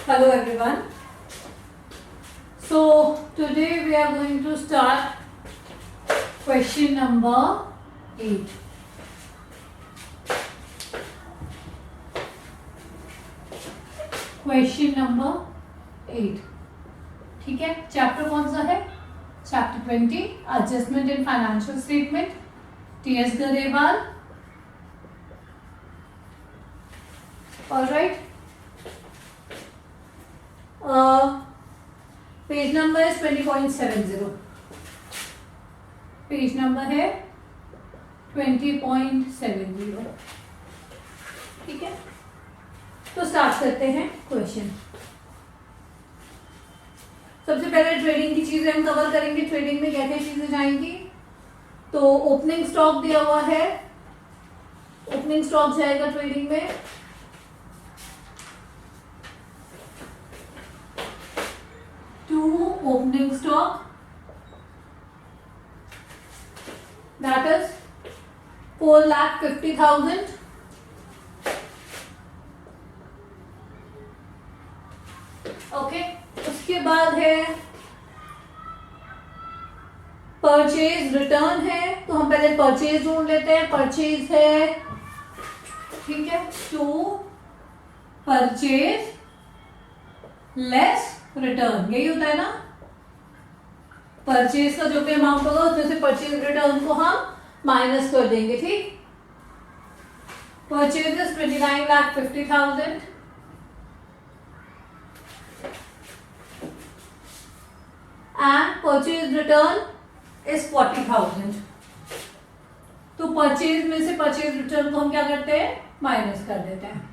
Hello everyone. So today we are going to start question number 8. Question number 8. ठीक है, chapter कौन सा है? Chapter 20, adjustment in financial statement, T S. Grewal. Alright. Page number है 20.70. Page number है 20.70. ठीक है, तो स्टार्ट करते हैं क्वेश्चन. सबसे पहले ट्रेडिंग की चीजें हम कवर करेंगे. ट्रेडिंग में क्या क्या चीजें जाएंगी? तो ओपनिंग स्टॉक दिया हुआ है. ओपनिंग स्टॉक जाएगा ट्रेडिंग में. Opening stock, that is 4,50,000. Okay, उसके बाद है परचेज रिटर्न है. तो हम पहले परचेज ढूंढ लेते हैं. परचेज है, ठीक है, टू परचेज लेस रिटर्न, यही होता है ना. परचेज का जो भी अमाउंट होगा उसमें से परचेज रिटर्न को हम माइनस कर देंगे. ठीक. Purchase is 29,50,000 and purchase return is 40,000. तो परचेज में से परचेज रिटर्न को हम क्या करते हैं? माइनस कर देते हैं.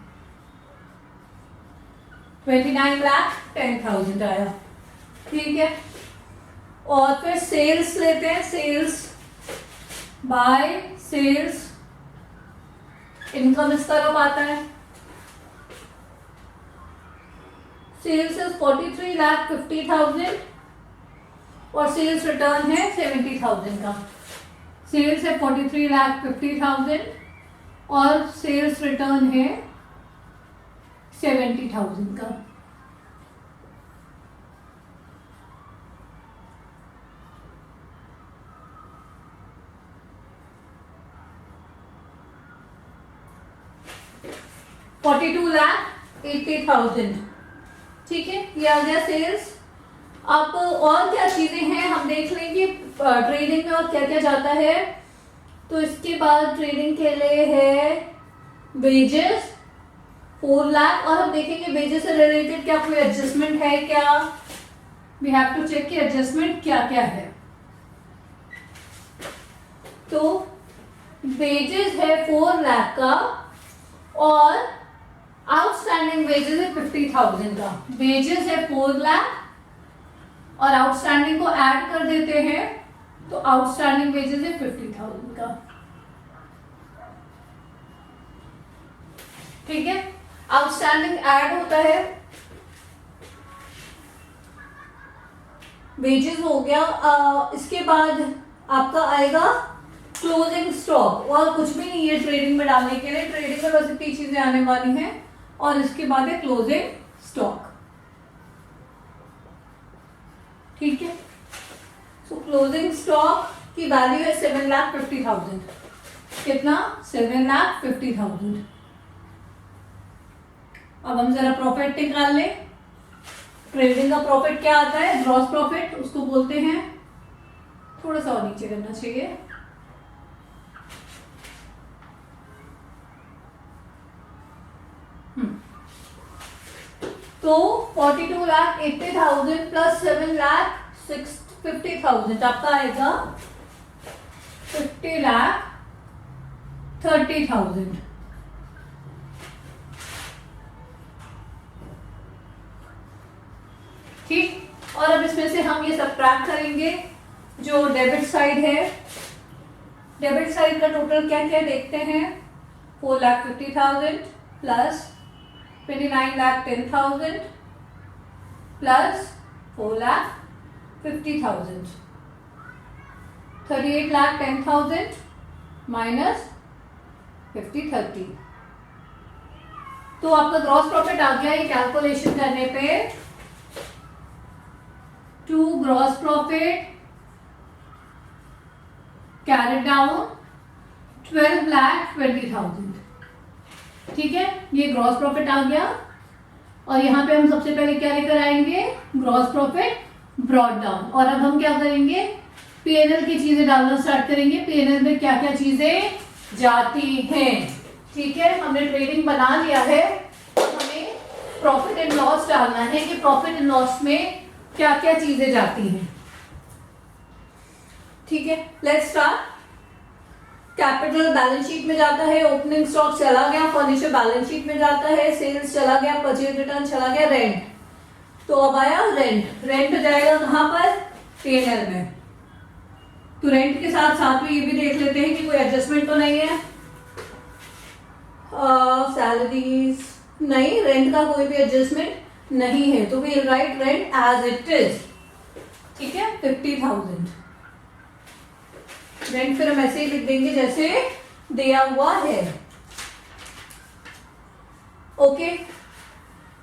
29,10,000 आया. ठीक है, और फिर सेल्स लेते हैं. सेल्स बाय सेल्स इनकम इस तरफ आता है. सेल्स इज 43,50,000 और सेल्स रिटर्न है 70,000 का. सेल्स है 43,50,000 और सेल्स रिटर्न है 70,000 का. $42,80,000. ठीक है, ये आ गया सेल्स. अब और क्या चीजें हैं हम देख लेंगे ट्रेडिंग में और क्या क्या जाता है. तो इसके बाद ट्रेडिंग के लिए है वेजेस 4 लाख. और हम देखेंगे वेजेस से रिलेटेड क्या कोई एडजस्टमेंट है क्या. वी हैव टू चेक कि एडजस्टमेंट क्या क्या है. तो वेजेस है 4 लाख का और आउटस्टैंडिंग वेजेस है 50,000 का. वेजेस है 4 लाख और आउटस्टैंडिंग को ऐड कर देते हैं तो आउटस्टैंडिंग वेजेस है 50,000 का. ठीक है, आउटस्टैंडिंग ऐड होता है. वेजेस हो गया. इसके बाद आपका आएगा क्लोजिंग स्टॉक. और कुछ भी नहीं है ट्रेडिंग में डालने के लिए. ट्रेडिंग में बस इतनी चीजें आने वाली हैं. और इसके बाद है क्लोजिंग स्टॉक. ठीक है, सो क्लोजिंग स्टॉक की वैल्यू है 7,50,000. कितना? 7,50,000. अब हम जरा प्रॉफिट निकाल लें. ट्रेडिंग का प्रॉफिट क्या आता है? ग्रॉस प्रॉफिट उसको बोलते हैं. थोड़ा सा और नीचे करना चाहिए. तो 42,80,000 प्लस 7,50,000 आपका आएगा 50,30,000. ठीक. और अब इसमें से हम ये सब्ट्रैक्ट करेंगे जो डेबिट साइड है. डेबिट साइड का टोटल क्या क्या देखते हैं. 4,50,000 प्लस 29,10,000 प्लस 4,50,000. 38,10,000 माइनस 50,30. तो आपका ग्रॉस प्रॉफिट आ गया ये कैलकुलेशन करने पे, to gross profit carried down 12,20,000। ठीक है, ये ग्रॉस प्रॉफिट आ गया। और यहाँ पे हम सबसे पहले क्या लेकर आएंगे, ग्रॉस प्रॉफिट ब्रॉट डाउन। और अब हम क्या करेंगे, पीएनएल की चीजें डालना स्टार्ट करेंगे, पीएनएल में क्या क्या चीजें जाती हैं। ठीक है, हमने ट्रेडिंग बना लिया है, हमें प्रॉफिट एंड लॉस डालना है कि प्रॉफिट एंड लॉस में क्या क्या चीजें जाती हैं। ठीक है, let's start. Capital balance sheet में जाता है, ओपनिंग स्टॉक चला गया, फर्नीचर बैलेंस शीट में जाता है, सेल्स चला गया, परचेज रिटर्न चला गया, रेंट। तो अब आया रेंट, रेंट जाएगा कहां पर, पीएनएल में। तो रेंट के साथ साथ में ये भी देख लेते हैं कि कोई एडजस्टमेंट तो नहीं है। सैलरीज नहीं, रेंट का कोई भी एडजस्टमेंट नहीं है, तो we write rent as it is. ठीक है, 50,000 रेंट फिर हम ऐसे ही लिख देंगे जैसे दिया हुआ है। ओके,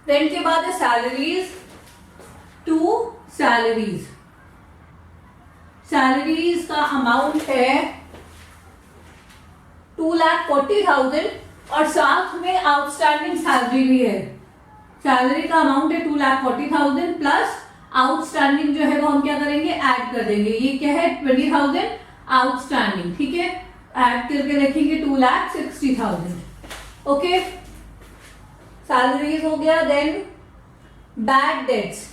रेंट के बाद है सैलरीज, टू सैलरीज। सैलरीज का अमाउंट है 2,40,000 और साथ में आउटस्टैंडिंग सैलरी भी है। सैलरी का अमाउंट है 2,40,000 प्लस आउटस्टैंडिंग जो है वो हम क्या करेंगे, ऐड कर देंगे। ये क्या है, 20,000 आउटस्टैंडिंग। ठीक है, ऐड करके लिखेंगे 2,60,000। ओके, सैलरीज हो गया। Then bad debts.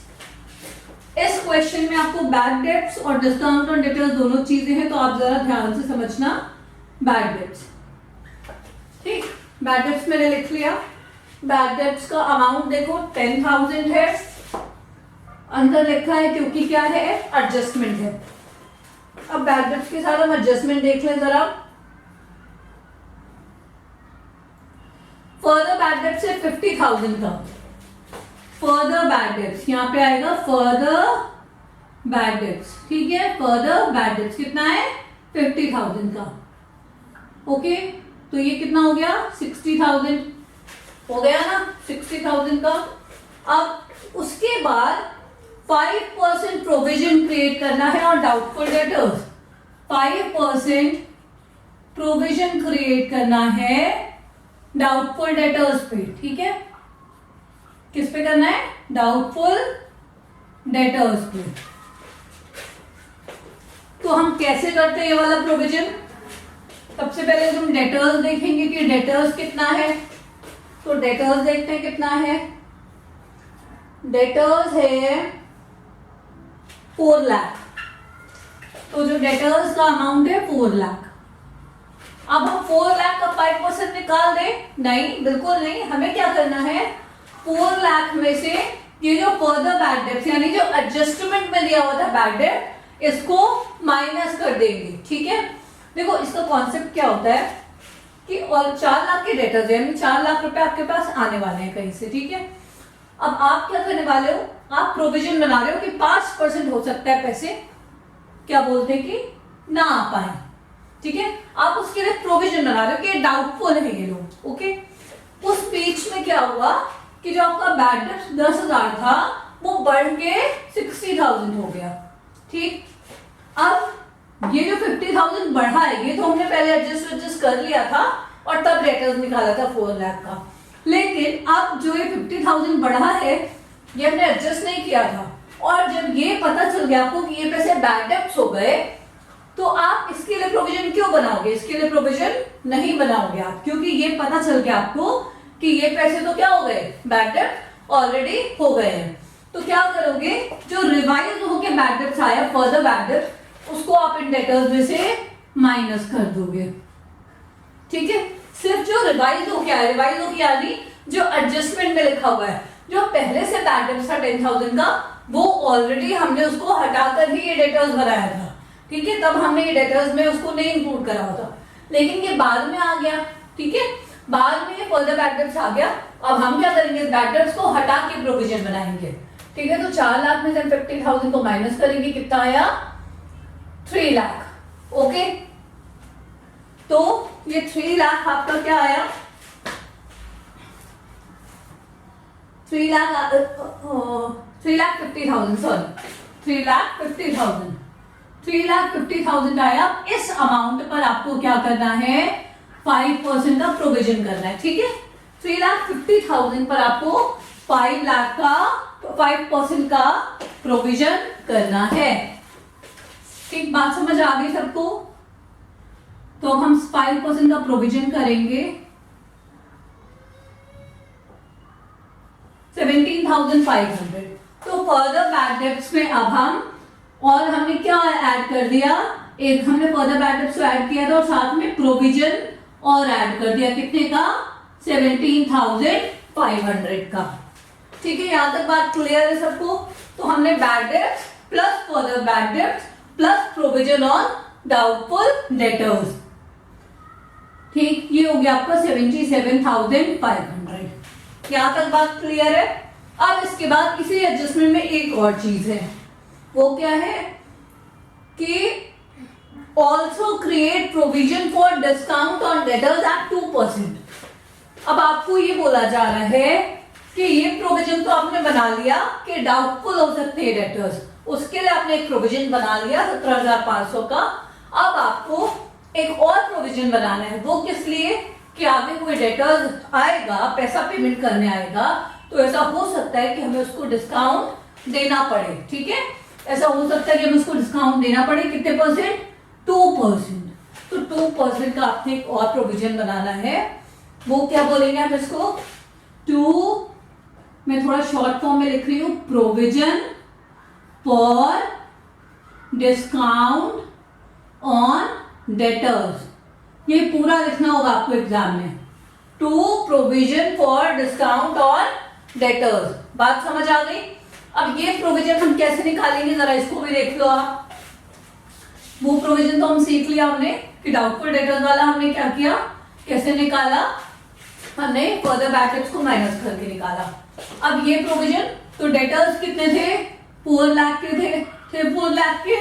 इस क्वेश्चन में आपको बैड डेट्स और डिस्काउंट ऑन डेटर्स दोनों चीजें हैं, तो आप जरा ध्यान से समझना। बैड डेट्स, ठीक, बैड डेट्स मैंने लिख लिया। बैड डेट्स का अमाउंट देखो 10,000 है, अंदर लिखा है क्योंकि क्या है, एडजस्टमेंट है। अब बैड डेट्स के साथ हम एडजस्टमेंट देख लें जरा। फर्दर बैड डेट्स है 50,000 का। फर्दर बैड डेट्स यहां पे आएगा, फर्दर बैड डेट्स। ठीक है, फर्दर बैड डेट्स कितना है, 50,000 का। ओके, तो ये कितना हो गया, 60,000 हो गया ना, 60,000 का। अब उसके बाद 5% प्रोविजन क्रिएट करना है और डाउटफुल डेटर्स। 5% प्रोविजन क्रिएट करना है डाउटफुल डेटर्स पे। ठीक है, किस पे करना है, डाउटफुल डेटर्स पे। तो हम कैसे करते हैं ये वाला प्रोविजन, सबसे पहले हम डेटर्स देखेंगे कि डेटर्स कितना है। तो डेटर्स देखते हैं कितना है, डेटर्स है 4 लाख। तो जो डेटर्स का अमाउंट है 4 लाख। अब हम 4 लाख का 5% निकाल दें, नहीं, बिल्कुल नहीं। हमें क्या करना है, 4 लाख में से ये जो फर्दर बैड डेट्स यानी जो एडजस्टमेंट में दिया हुआ था बैड डेट, इसको माइनस कर देंगे। ठीक है, देखो इसका कॉन्सेप्ट क्या होता है कि और 4 लाख के डेटर्स यानी 4 लाख रुपए आपके पास आने वाले हैं कहीं से। ठीक है, अब आप क्या करने वाले हो, आप प्रोविजन बना रहे हो कि 5% हो सकता है पैसे क्या बोलते हैं कि ना आ पाए। ठीक है, आप उसके लिए प्रोविजन बना रहे हो कि डाउटफुल है ये लोग। ओके, उस बीच में क्या हुआ कि जो आपका बैड डेट 10,000 था वो बढ़ के 60,000 हो गया। ठीक, अब ये जो 50,000 बढ़ा है ये तो हमने पहले एडजस्ट कर लिया था और तब डेटर्स निकाला था 4 लाख का। लेकिन अब जो ये 50,000 बढ़ा है ये हमने एडजस्ट नहीं किया था, और जब ये पता चल गया आपको कि ये पैसे बैड डेट्स हो गए, तो आप इसके लिए प्रोविजन क्यों बनाओगे, इसके लिए प्रोविजन नहीं बनाओगे आप, क्योंकि ये पता चल गया आपको कि ये पैसे तो क्या हो गए, बैड डेट ऑलरेडी हो गए हैं। तो क्या करोगे, जो रिवाइज होके बैड डेट्स आया, फर्दर बैड डेट, उसको आप इन डेटर्स में से माइनस कर दोगे। ठीक है, सिर्फ जो रिवाइज हो गया, रिवाइज हो गया यानी जो एडजस्टमेंट में लिखा हुआ है, जो पहले से बैड डेट्स था 10,000 का, वो ऑलरेडी हमने उसको हटाकर ही ये डेटर्स बनाया था। ठीक है, तब हमने ये डेटर्स में उसको नहीं इंक्लूड करा था, लेकिन ये बाद में आ गया। ठीक है, बाद में ये फर्दर बैड डेट्स आ गया। अब हम क्या करेंगे, बैड डेट्स को हटा के प्रोविजन बनाएंगे। ठीक है, तो 4 लाख में से 50,000 को माइनस करेंगे, कितना आया, 3 लाख। ओके, तो ये 3 लाख आपका क्या आया, 3,50,000 सॉरी 3,50,000 आया। इस अमाउंट पर आपको क्या करना है, 5% का प्रोविजन करना है। ठीक है, 3,50,000 पर आपको 5% का प्रोविजन करना है। ठीक, बात समझ आ गई सबको? तो हम 5% का प्रोविजन करेंगे 17,500। तो फर्दर बैड डेब्ट्स में अब हम, और हमने क्या ऐड कर दिया, एक हमने फर्दर बैड डेब्ट्स ऐड किया था और साथ में प्रोविजन और ऐड कर दिया, कितने का, 17,500 का। ठीक है, यहां तक बात क्लियर है सबको? तो हमने bad debts plus further bad debts plus provision on doubtful debtors. ठीक, ये हो गया आपका 77,500। यहां तक बात क्लियर है? अब इसके बाद इसी एडजस्टमेंट में एक और चीज है, वो क्या है कि also create provision for discount on debtors at 2%। अब आपको ये बोला जा रहा है कि ये प्रोविजन तो आपने बना लिया कि डाउटफुल हो सकते हैं डेटर्स, उसके लिए आपने एक प्रोविजन बना लिया 17,500 का। अब आपको एक और प्रोविजन बनाना है, वो किस लिए, कि आगे कोई डेटर्स आएगा, पैसा पेमेंट करने आएगा, तो ऐसा हो सकता है कि हमें उसको डिस्काउंट देना पड़े। ठीक है, ऐसा हो सकता है कि हमें उसको डिस्काउंट देना पड़े, कितने परसेंट, 2%। तो 2% का आपने एक और प्रोविजन बनाना है, वो क्या बोलेंगे आप इसको, 2, मैं थोड़ा शॉर्ट फॉर्म में लिख रही हूं, provision for discount on debtors. ये पूरा लिखना होगा आपको एग्जाम में, 2 provision for discount on debtors. बात समझ आ गई? अब ये प्रोविजन हम कैसे निकालेंगे, जरा इसको भी देख लो आप। वो प्रोविजन तो हम सीख लिया हमने कि डाउटफुल डेटर्स वाला हमने क्या किया, कैसे निकाला, हमने फर्दर बैड डेब्ट्स को माइनस करके निकाला। अब ये प्रोविजन, तो डेटर्स कितने थे, 4 लाख के थे 4 लाख के।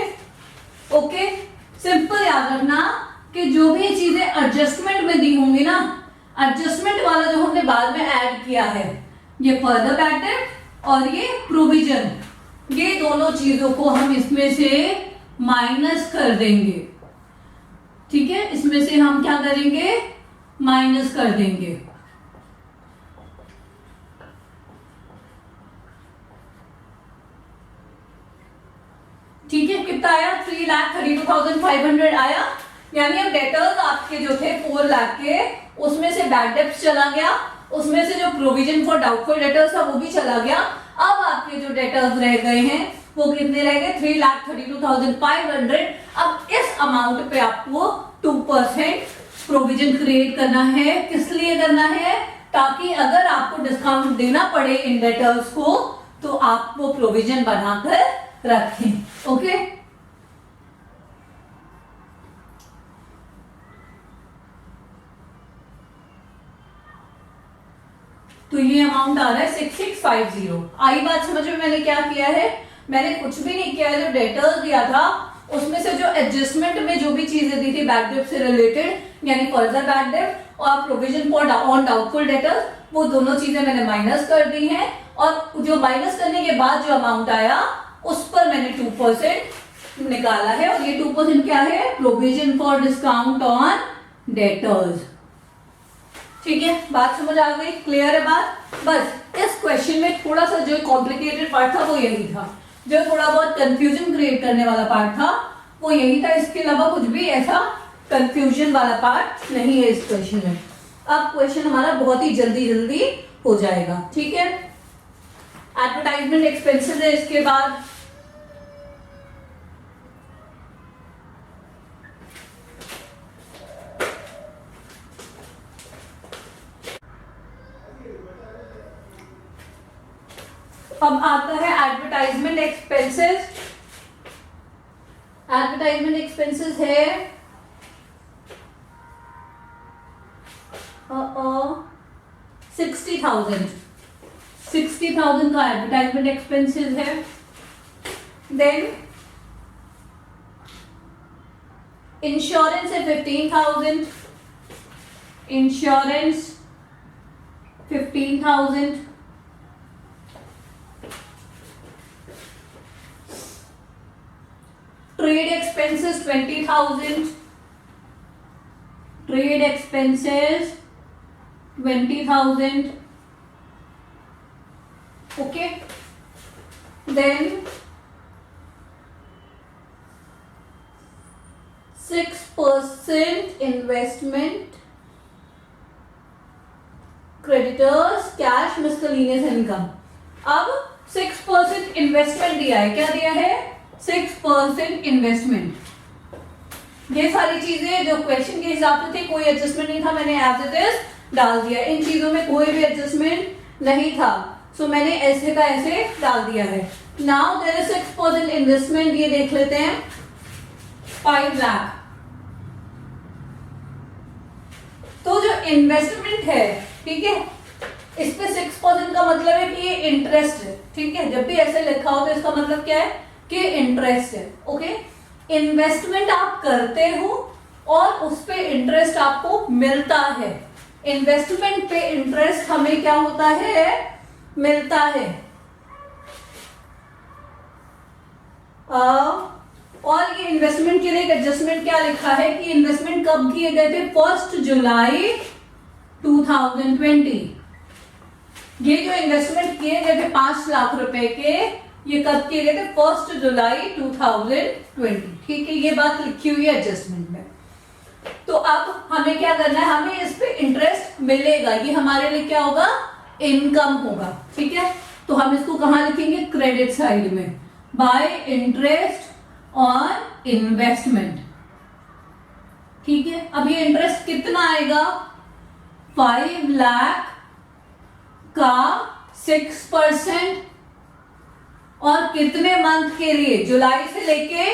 ओके, सिंपल याद रखना कि जो भी चीजें एडजस्टमेंट में दी होंगी ना, एडजस्टमेंट वाला जो हमने बाद में ऐड किया है, ये फर्दर बैड डेब्ट और ये प्रोविजन, ये दोनों चीजों को हम इसमें से माइनस कर देंगे। ठीक है, इसमें से हम क्या करेंगे, माइनस कर देंगे। ठीक है, कितना आया, 3,32,500 आया। यानी अब डेटर्स आपके जो थे 4 लाख के, उसमें से बैड डेब्ट्स चला गया, उसमें से जो प्रोविजन फॉर डाउटफुल डेटर्स था वो भी चला गया। अब आपके जो डेटर्स रह गए हैं वो कितने रह गए, 3,32,500। अब इस अमाउंट पे आपको 2% प्रोविजन क्रिएट करना है। किस लिए करना है, ताकि अगर आपको डिस्काउंट देना पड़े इन डेटर्स को तो आप वो प्रोविजन बनाकर रखें। ओके, तो ये अमाउंट आ रहा है 6650। आई बात समझ में? मैंने क्या किया है, मैंने कुछ भी नहीं किया है। जो डेटर्स दिया था उसमें से जो एडजस्टमेंट में जो भी चीजें दी थी बैड डेब्ट से रिलेटेड, यानी फर्दर बैड डेब्ट और provision for on doubtful debtors, वो दोनों चीजें मैंने माइनस कर दी हैं। और जो माइनस करने के बाद जो अमाउंट आया उस पर मैंने 2% निकाला है। और ये 2% क्या है, provision for discount on debtors. ठीक है, बात समझ आ गई, क्लियर है बात? बस इस क्वेश्चन में थोड़ा सा जो कॉम्प्लिकेटेड पार्ट था वो यही था, जो थोड़ा बहुत कंफ्यूजन क्रिएट करने वाला पार्ट था वो यही था। इसके अलावा कुछ भी ऐसा कंफ्यूजन वाला पार्ट नहीं है इस क्वेश्चन में। अब क्वेश्चन हमारा बहुत ही जल्दी जल्दी हो जाएगा। ठीक है, एडवर्टाइजमेंट एक्सपेंसेस है इसके बाद। अब आता है एडवर्टाइजमेंट एक्सपेंसेस। एडवर्टाइजमेंट एक्सपेंसेस है 60,000 का एडवर्टाइजमेंट एक्सपेंसेस है। देन इंश्योरेंस है 15,000, insurance 15,000। Trade expenses 20,000, trade expenses 20,000. Okay, then 6% investment, creditors, cash, miscellaneous income. अब 6% इन्वेस्टमेंट दिया है. क्या दिया है? 6% इन्वेस्टमेंट. ये सारी चीजें जो क्वेश्चन के हिसाब से थी, कोई एडजस्टमेंट नहीं था, मैंने एज इट इज डाल दिया. इन चीजों में कोई भी एडजस्टमेंट नहीं था, सो मैंने ऐसे का ऐसे डाल दिया है. Now there is 6% investment. ये देख लेते हैं 5 लाख. तो जो इन्वेस्टमेंट है, ठीक है, इस पे 6% का मतलब है कि ये इंटरेस्ट है. ठीक है, जब भी ऐसे लिखा हो तो इसका मतलब क्या है कि इंटरेस्ट है. ओके, इन्वेस्टमेंट आप करते हो और उस पे इंटरेस्ट आपको मिलता है. इन्वेस्टमेंट पे इंटरेस्ट हमें क्या होता है? मिलता है. और ये इन्वेस्टमेंट के लिए एडजस्टमेंट क्या लिखा है कि इन्वेस्टमेंट कब किए गए थे? 1 जुलाई 2020. ये जो इन्वेस्टमेंट किए गए थे 5 लाख रुपए के, ये कब किए गए थे? 1 जुलाई 2020. ठीक है, ये बात लिखी हुई है एडजस्टमेंट में. तो अब हमें क्या करना है? हमें इस पे इंटरेस्ट मिलेगा. ये हमारे लिए क्या होगा? इनकम होगा. ठीक है, तो हम इसको कहां लिखेंगे? क्रेडिट साइड में. Bye interest on investment. ठीक है, अब ये इंटरेस्ट कितना आएगा? 5 लाख का 6% और कितने मंथ के लिए? जुलाई से लेके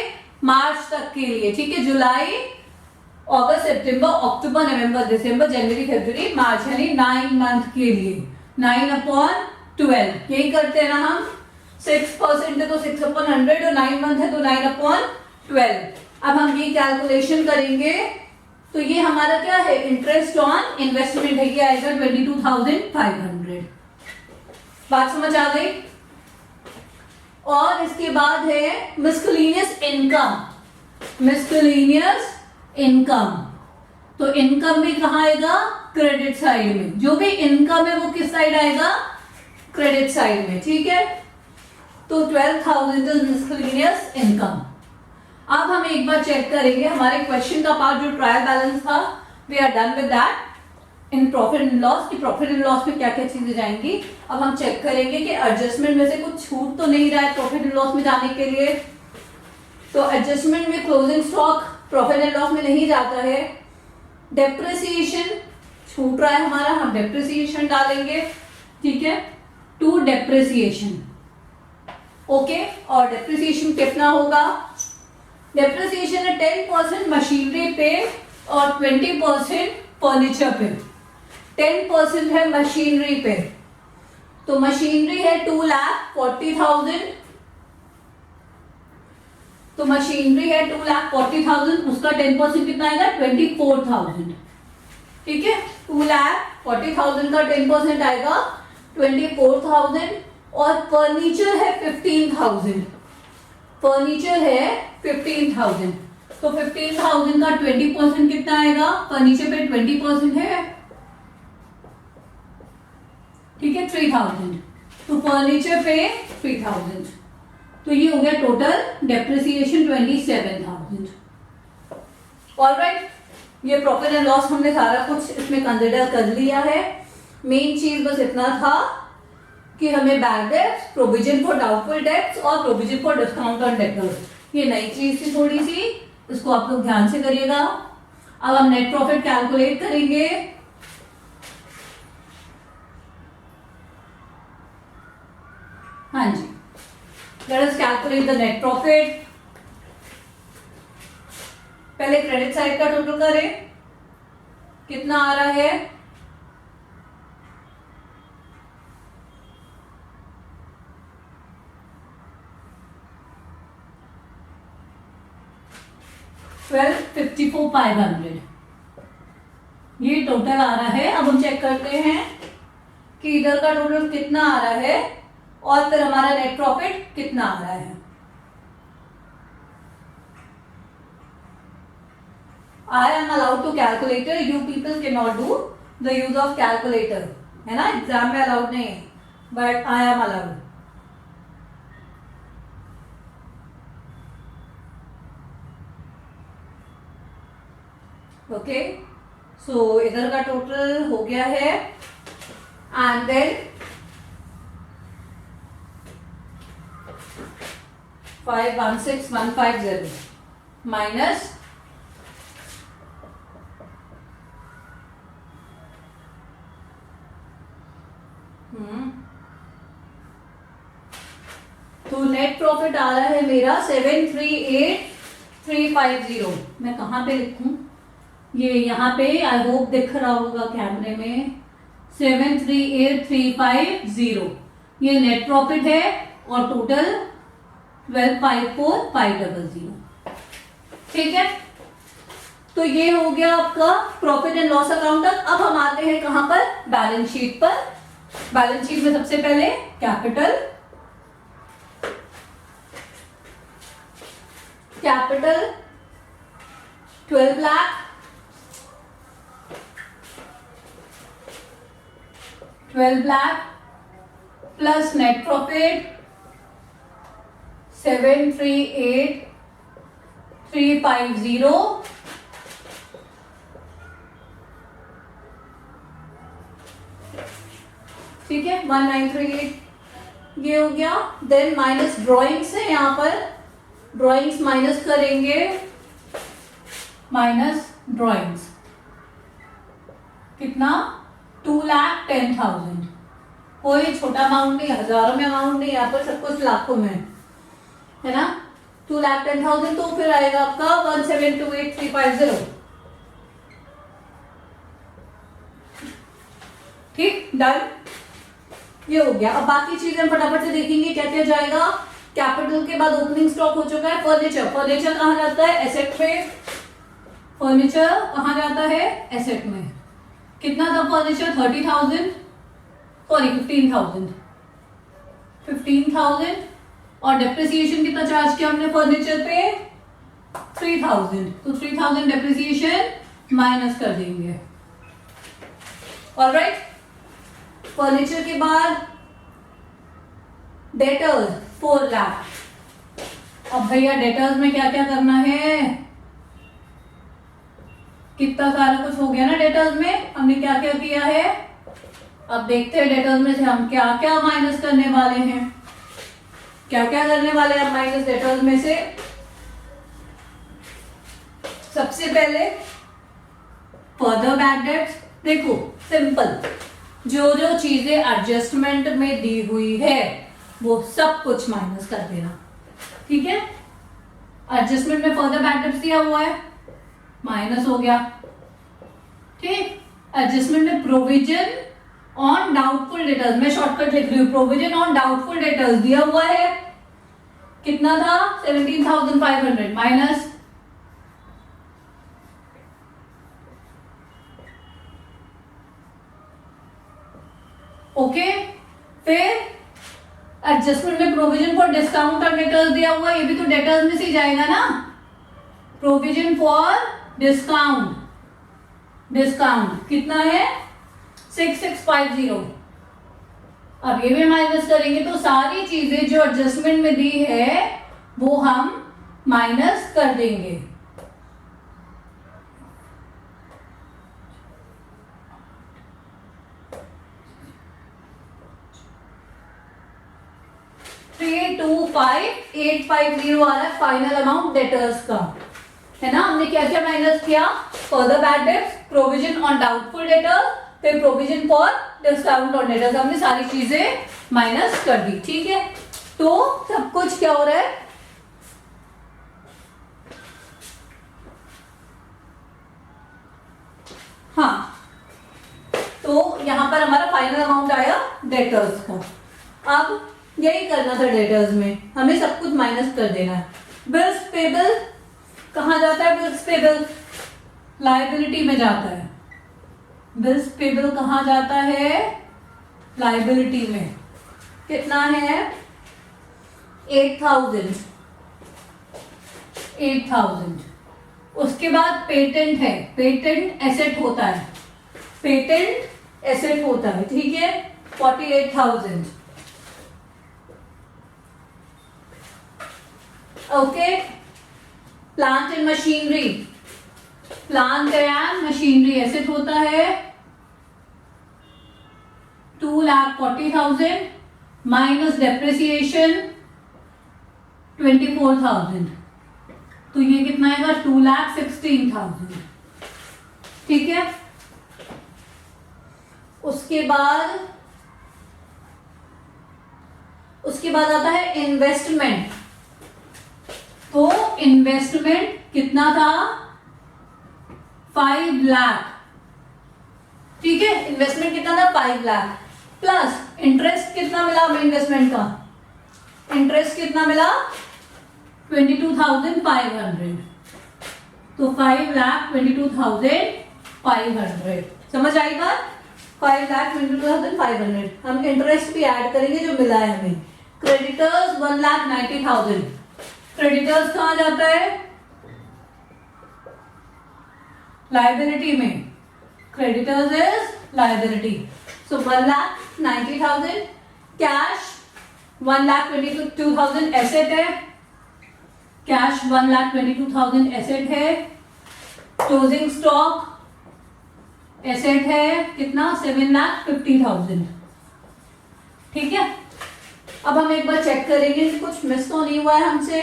मार्च तक के लिए. ठीक है, जुलाई, अगस्त, सितंबर, अक्टूबर, नवंबर, दिसंबर, जनवरी, फरवरी, मार्च, यानी 9 मंथ के लिए. 9/12. यही करते हैं ना हम. 6% है तो 6/100 और 9 मंथ है तो 9/12. अब हम ये कैलकुलेशन करेंगे तो ये हमारा क्या है? इंटरेस्ट ऑन इन्वेस्टमेंट है. ये आएगा 22,500. बात समझ आ गई? और इसके बाद है मिसलेनियस इनकम. मिसलेनियस इनकम, तो इनकम भी कहां आएगा? क्रेडिट साइड में. जो भी इनकम है वो किस साइड आएगा? क्रेडिट साइड में. ठीक है, तो 12,000 इज मिसलेनियस इनकम. अब हम एक बार चेक करेंगे हमारे क्वेश्चन का पार्ट जो ट्रायल बैलेंस था. We are done with that. In profit and loss की प्रॉफिट एंड लॉस में क्या क्या चीजें जाएंगी. अब हम चेक करेंगे कि एडजस्टमेंट में से कुछ छूट तो नहीं रहा है प्रॉफिट एंड लॉस में जाने के लिए. तो एडजस्टमेंट में closing stock profit and loss में नहीं जाता है. डेप्रिसिएशन छूट रहा है हमारा, हम डेप्रिसिएशन डालेंगे. ठीक है, टू डेप्रिसिएशन. ओके, और डेप्रिसिएशन कितना होगा? डेप्रिसिएशन है 10% मशीनरी पे और 20% फर्नीचर पे. 10% है मशीनरी पे, तो मशीनरी है 2,40,000. तो मशीनरी है 2,40,000, उसका 10% कितना आएगा? 24,000. ठीक है, 2,40,000 का 10% आएगा 24,000. और फर्नीचर है 15,000. फर्नीचर है 15,000, तो 15,000 का 20% कितना आएगा? फर्नीचर पे 20% है. ठीक है, 3,000. तो फर्नीचर पे 3,000. तो ये हो गया टोटल डेप्रिसिएशन 27,000. ऑलराइट, ये प्रॉफिट एंड लॉस हमने सारा कुछ इसमें कंसिडर कर लिया है. मेन चीज बस इतना था कि हमें bad debts, provision for doubtful debts और provision for discount on debtors, ये नई चीज थी थोड़ी सी, इसको आप लोग ध्यान से करिएगा. अब हम नेट प्रॉफिट कैलकुलेट करेंगे. हाँ जी, let us calculate the net profit. पहले क्रेडिट साइड का टोटल करें, कितना आ रहा है? $12,54,500. ये टोटल आ रहा है. अब हम चेक करते हैं कि इधर का टोटल कितना आ रहा है और फिर हमारा नेट प्रॉफिट कितना आ रहा है. I am allowed to calculator, you people can not do the use of calculator, है ना, एग्जाम में अलाउड नहीं है, but I am allowed. Okay, so इधर का टोटल हो गया है, एंड देन 516150 माइनस तो नेट प्रॉफिट आ रहा है मेरा 738350। मैं कहाँ पे लिखूं, ये यहाँ पे, आई होप दिख रहा होगा कैमरे में, 738350 ये नेट प्रॉफिट है, और टोटल 1254,500। ठीक है, तो ये हो गया आपका प्रॉफिट एंड लॉस अकाउंट। अब हम आते हैं कहां पर, बैलेंस शीट पर। बैलेंस शीट में सबसे पहले capital 12 lakh, 12 lakh plus net profit 738350, ठीक है, 1938 ये हो गया। देन माइनस ड्रॉइंग्स है, यहां पर ड्रॉइंग्स माइनस करेंगे, माइनस ड्रॉइंग्स कितना, 2,10,000। कोई छोटा अमाउंट नहीं, हजारों में अमाउंट नहीं, यहाँ पर सब कुछ लाखों में है ना। 2,10,000 तो फिर आएगा आपका 1728350। ठीक, डन, ये हो गया। अब बाकी चीजें फटाफट से देखेंगे क्या क्या जाएगा। कैपिटल के बाद ओपनिंग स्टॉक हो चुका है। फर्नीचर, फर्नीचर कहाँ जाता है, एसेट में। फर्नीचर कहाँ जाता है, एसेट में। कितना था फर्नीचर, 30,000, सॉरी 15,000 और डेप्रिसिएशन कितना चार्ज किया हमने फर्नीचर पे, 3,000। तो 3,000 डेप्रिसिएशन माइनस कर देंगे। ऑलराइट, फर्नीचर के बाद डेटर्स 4 लाख। अब भैया डेटर्स में क्या क्या करना है, कितना सारा कुछ हो गया ना डेटर्स में, हमने क्या क्या किया है। अब देखते हैं डेटर्स में से हम क्या क्या माइनस करने वाले हैं, क्या क्या करने वाले हैं माइनस डेटर्स में से। सबसे पहले फर्दर बैड डेट्स। देखो सिंपल, जो जो चीजें एडजस्टमेंट में दी हुई है वो सब कुछ माइनस कर देना, ठीक है। एडजस्टमेंट में फर्दर बैड डेट्स दिया हुआ है, माइनस हो गया, ठीक। एडजस्टमेंट में प्रोविजन ऑन डाउटफुल डेटर्स, मैं शॉर्टकट लिख रही हूँ, प्रोविजन ऑन डाउटफुल डेटर्स दिया हुआ है, कितना था 17,500 माइनस, ओके। फिर एडजस्टमेंट में प्रोविजन फॉर डिस्काउंट और डेटर्स दिया हुआ है, ये भी तो डेटर्स में से ही जाएगा ना। प्रोविजन फॉर डिस्काउंट, डिस्काउंट कितना है 6650। अब ये भी माइनस करेंगे तो सारी चीजें जो एडजस्टमेंट में दी है वो हम माइनस कर देंगे। $325,850 आ रहा है फाइनल अमाउंट डेटर्स का, है ना। हमने क्या क्या माइनस किया, further bad debts, provision on doubtful debtors, फिर provision for discount on debtors, हमने सारी चीजें माइनस कर दी, ठीक है। तो सब कुछ क्या हो रहा है, हाँ, तो यहां पर हमारा फाइनल अमाउंट आया डेटर्स का। अब यही करना था डेटर्स में, हमें सब कुछ माइनस कर देना है। बिल्स पेबल कहां जाता है, बिल्स पेबल लायबिलिटी में जाता है। बिल्स पेबल कहां जाता है, लायबिलिटी में। कितना है 8,000, उसके बाद पेटेंट है, पेटेंट एसेट होता है, पेटेंट एसेट होता है, ठीक है, 48,000। Okay, plant and machinery, plant and machinery asset होता है 2,40,000 माइनस डेप्रिसिएशन 24,000, तो ये कितना आएगा 2,16,000, ठीक है। उसके बाद आता है इन्वेस्टमेंट, तो इन्वेस्टमेंट कितना था 5 लाख, ठीक है, इन्वेस्टमेंट कितना था 5 लाख, प्लस इंटरेस्ट कितना मिला हमें इन्वेस्टमेंट का, इंटरेस्ट कितना मिला 22,500, तो 5,22,500, समझ आई बात, 5,22,500। हम इंटरेस्ट भी ऐड करेंगे जो मिला है हमें। क्रेडिटर्स 1,90,000, क्रेडिटर्स कहां जाता है, लायबिलिटी में, creditors is liability, so 1,90,000, cash 1,22,000 asset है, कैश 1,22,000 एसेट है, क्लोजिंग स्टॉक एसेट है कितना 7,50,000, ठीक है। अब हम एक बार चेक करेंगे कुछ मिस तो नहीं हुआ है हमसे,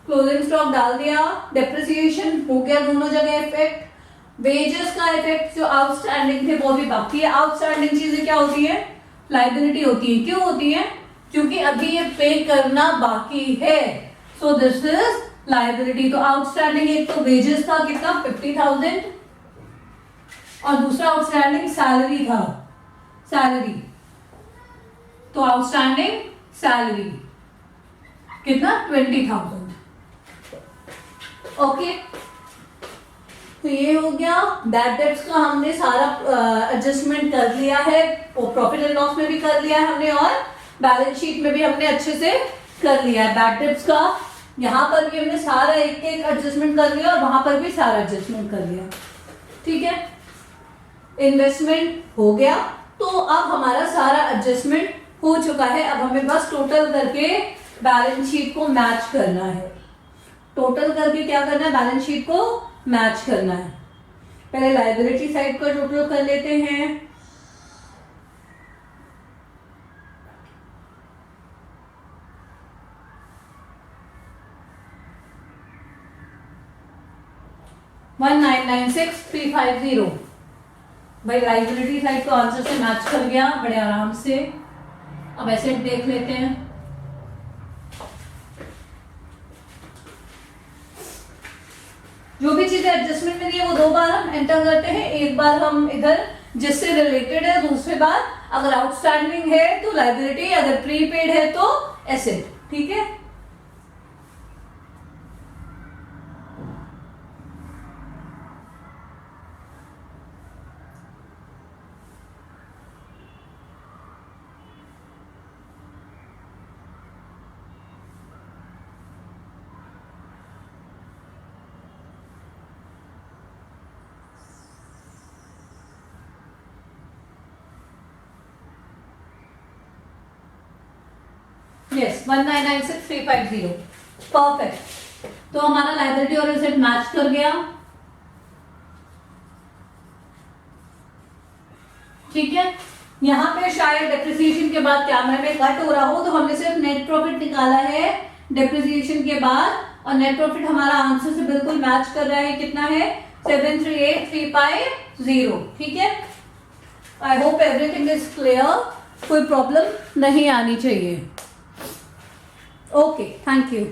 क्लोजिंग स्टॉक डाल दिया, डेप्रिसिएशन हो गया दोनों जगह इफेक्ट, वेजेस का इफेक्ट जो आउटस्टैंडिंग थे वो भी बाकी है। आउटस्टैंडिंग चीजें क्या होती है, लायबिलिटी होती है, क्यों होती है, क्योंकि अभी ये पे करना बाकी है, सो दिस इज लायबिलिटी। तो आउटस्टैंडिंग एक तो वेजेस था कितना 50,000 और दूसरा आउटस्टैंडिंग सैलरी था, सैलरी, तो आउटस्टैंडिंग सैलरी कितना 20,000, ओके। तो ये हो गया बैड डेट्स का, हमने सारा एडजस्टमेंट कर लिया है, प्रॉफिट एंड लॉस में भी कर लिया है हमने और बैलेंस शीट में भी हमने अच्छे से कर लिया है बैड डेट्स का। यहाँ पर भी हमने सारा एक एक एडजस्टमेंट कर लिया और वहां पर भी सारा एडजस्टमेंट कर लिया, ठीक है। इन्वेस्टमेंट हो गया, तो अब हमारा सारा एडजस्टमेंट हो चुका है। अब हमें बस टोटल करके बैलेंस शीट को मैच करना है, टोटल करके क्या करना है, बैलेंस शीट को मैच करना है। पहले लायबिलिटी साइड का टोटल कर लेते हैं, $1,996,350। भाई लायबिलिटी साइड तो आंसर से मैच कर गया बड़े आराम से। अब एसेट देख लेते हैं, जो भी चीजें एडजस्टमेंट में दी है वो 2 बार हम एंटर करते हैं, एक बार हम इधर जिससे रिलेटेड है, दूसरी बार अगर आउटस्टैंडिंग है तो लायबिलिटी, अगर प्रीपेड है तो एसेट, ठीक है। Yes 1,996,350, perfect. तो हमारा लायबिलिटी और एसेट मैच कर गया, ठीक है। यहाँ पे शायद डेप्रिसिएशन के बाद कैमरे में कट हो रहा हो, तो हमने सिर्फ नेट प्रॉफिट निकाला है डेप्रिसिएशन के बाद, और नेट प्रॉफिट हमारा आंसर से बिल्कुल मैच कर रहा है, कितना है 738,350, ठीक है। I hope everything is clear, कोई प्रॉब्लम नहीं आनी चाहिए। Okay, thank you.